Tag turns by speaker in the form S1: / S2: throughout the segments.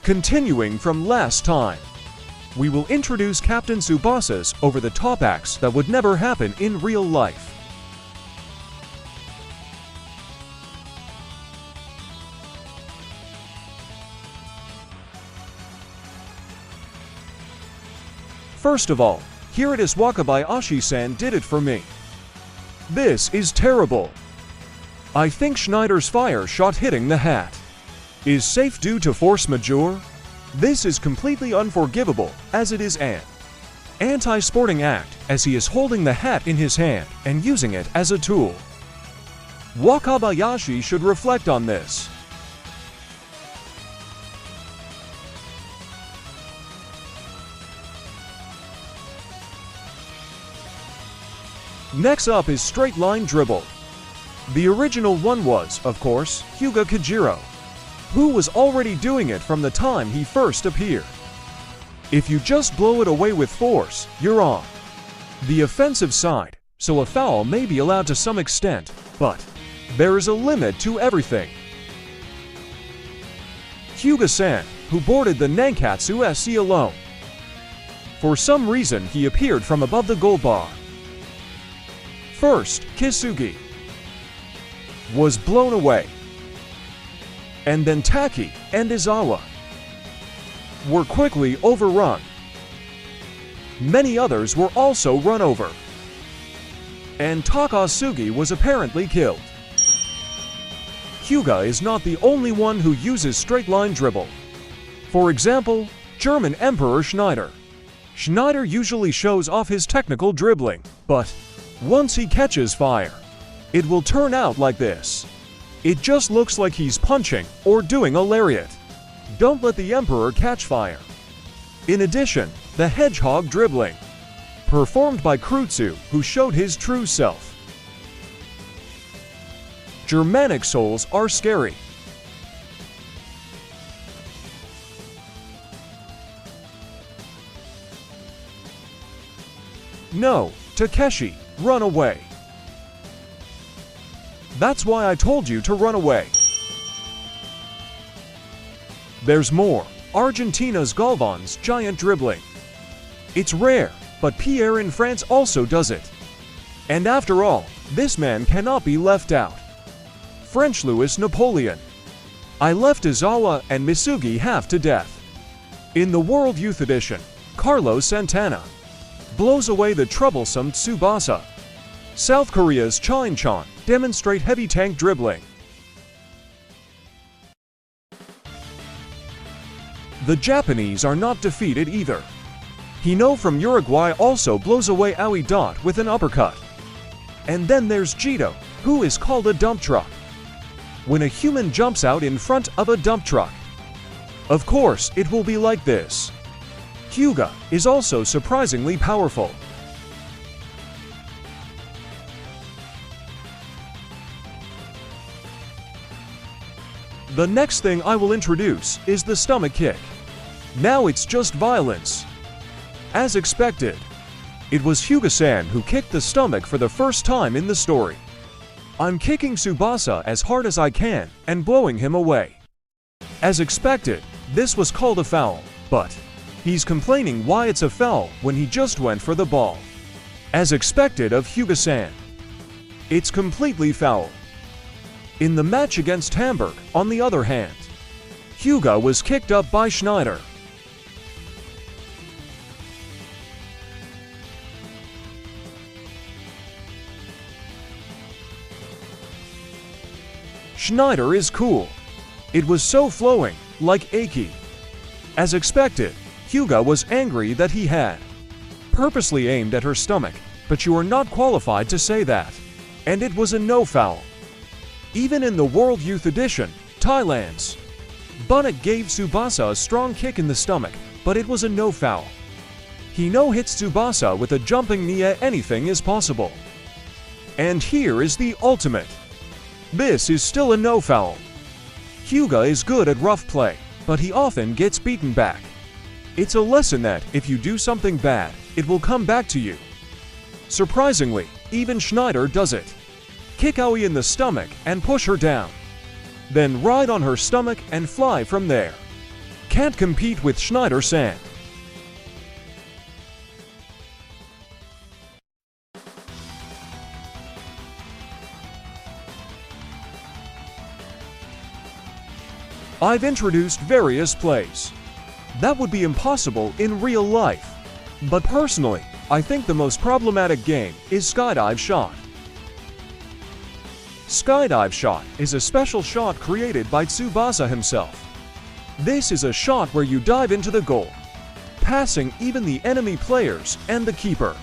S1: Continuing from last time, we will introduce Captain Tsubasa's over-the-top acts that would never happen in real life. First of all, here it is Wakabayashi-san did it for me. This is terrible. I think Schneider's fire shot hitting the hat is safe due to force majeure. This is completely unforgivable, as it is an anti-sporting act, as he is holding the hat in his hand and using it as a tool. Wakabayashi should reflect on this. Next up is straight line dribble. The original one was, of course, Hyuga Kojiro, who was already doing it from the time he first appeared. If you just blow it away with force, you're on the offensive side, so a foul may be allowed to some extent, but there is a limit to everything. Hyuga-san, who boarded the Nankatsu SC alone. For some reason he appeared from above the goal bar. First, Kisugi was blown away, and then Taki and Izawa were quickly overrun. Many others were also run over, and Takasugi was apparently killed. Hyuga is not the only one who uses straight-line dribble. For example, German Emperor Schneider. Schneider usually shows off his technical dribbling, but once he catches fire, it will turn out like this. It just looks like he's punching or doing a lariat. Don't let the Emperor catch fire. In addition, the hedgehog dribbling, performed by Krutsu, who showed his true self. Germanic souls are scary. No, Takeshi, run away. That's why I told you to run away. There's more. Argentina's Galvan's giant dribbling. It's rare, but Pierre in France also does it. And after all, this man cannot be left out. French Louis Napoleon. I left Izawa and Misugi half to death. In the World Youth Edition, Carlos Santana blows away the troublesome Tsubasa. South Korea's Chin-chan demonstrate heavy tank dribbling. The Japanese are not defeated either. Hino from Uruguay also blows away Aoi Dot with an uppercut. And then there's Jito, who is called a dump truck. When a human jumps out in front of a dump truck, of course it will be like this. Hyuga is also surprisingly powerful. The next thing I will introduce is the stomach kick. Now it's just violence. As expected, it was Hyuga-san who kicked the stomach for the first time in the story. I'm kicking Tsubasa as hard as I can and blowing him away. As expected, this was called a foul, but he's complaining why it's a foul when he just went for the ball. As expected of Hyuga-san, it's completely foul. In the match against Hamburg, on the other hand, Hyuga was kicked up by Schneider. Schneider is cool. It was so flowing, like Aki. As expected, Hyuga was angry that he had purposely aimed at her stomach, but you are not qualified to say that. And it was a no foul. Even in the World Youth Edition, Thailand's Bunnik gave Tsubasa a strong kick in the stomach, but it was a no foul. Hino hits Tsubasa with a jumping knee. Anything is possible. And here is the ultimate. This is still a no foul. Hyuga is good at rough play, but he often gets beaten back. It's a lesson that if you do something bad, it will come back to you. Surprisingly, even Schneider does it. Kick Aoi in the stomach and push her down. Then ride on her stomach and fly from there. can't compete with Schneider-san. I've introduced various plays. That would be impossible in real life. But personally, I think the most problematic game is Skydive Shot. Skydive Shot is a special shot created by Tsubasa himself. This is a shot where you dive into the goal, passing even the enemy players and the keeper.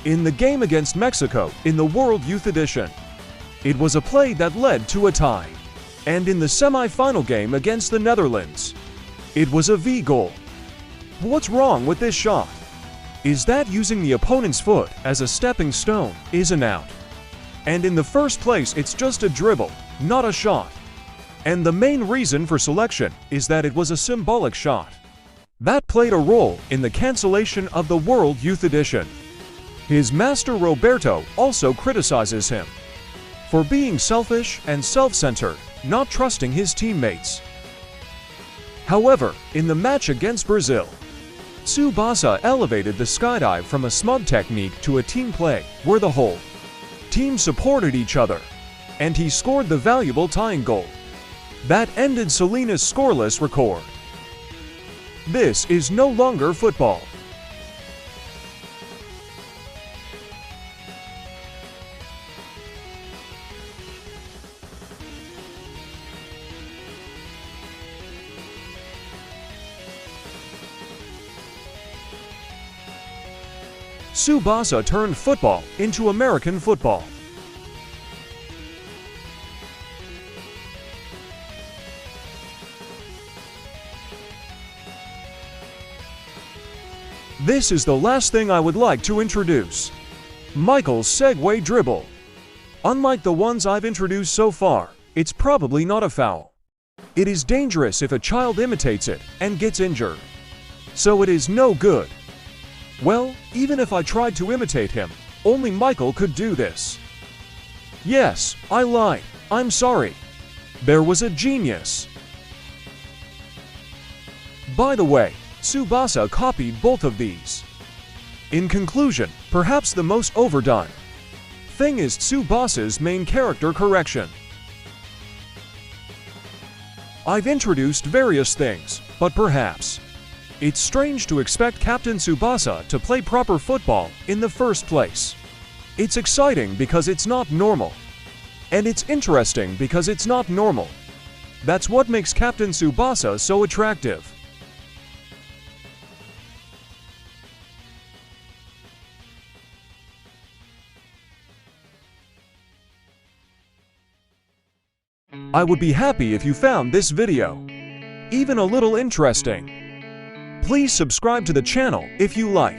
S1: In the game against Mexico in the World Youth Edition, it was a play that led to a tie. And in the semi-final game against the Netherlands, it was a V goal. What's wrong with this shot? Is that using the opponent's foot as a stepping stone is an out. And in the first place, it's just a dribble, not a shot. And the main reason for selection is that it was a symbolic shot. That played a role in the cancellation of the World Youth Edition. His master Roberto also criticizes him for being selfish and self-centered, not trusting his teammates. However, in the match against Brazil, Tsubasa elevated the skydive from a smug technique to a team play where the whole team supported each other, and he scored the valuable tying goal that ended Selena's scoreless record. This is no longer football. Tsubasa turned football into American football. This is the last thing I would like to introduce. Michael's Segway Dribble. Unlike the ones I've introduced so far, it's probably not a foul. It is dangerous if a child imitates it and gets injured. So it is no good. Well, even if I tried to imitate him, only Michael could do this. Yes, I lied. I'm sorry. There was a genius. By the way, Tsubasa copied both of these. In conclusion, perhaps the most overdone thing is Tsubasa's main character correction. I've introduced various things, but perhaps it's strange to expect Captain Tsubasa to play proper football in the first place. It's exciting because it's not normal. And it's interesting because it's not normal. That's what makes Captain Tsubasa so attractive. I would be happy if you found this video even a little interesting. Please subscribe to the channel if you like.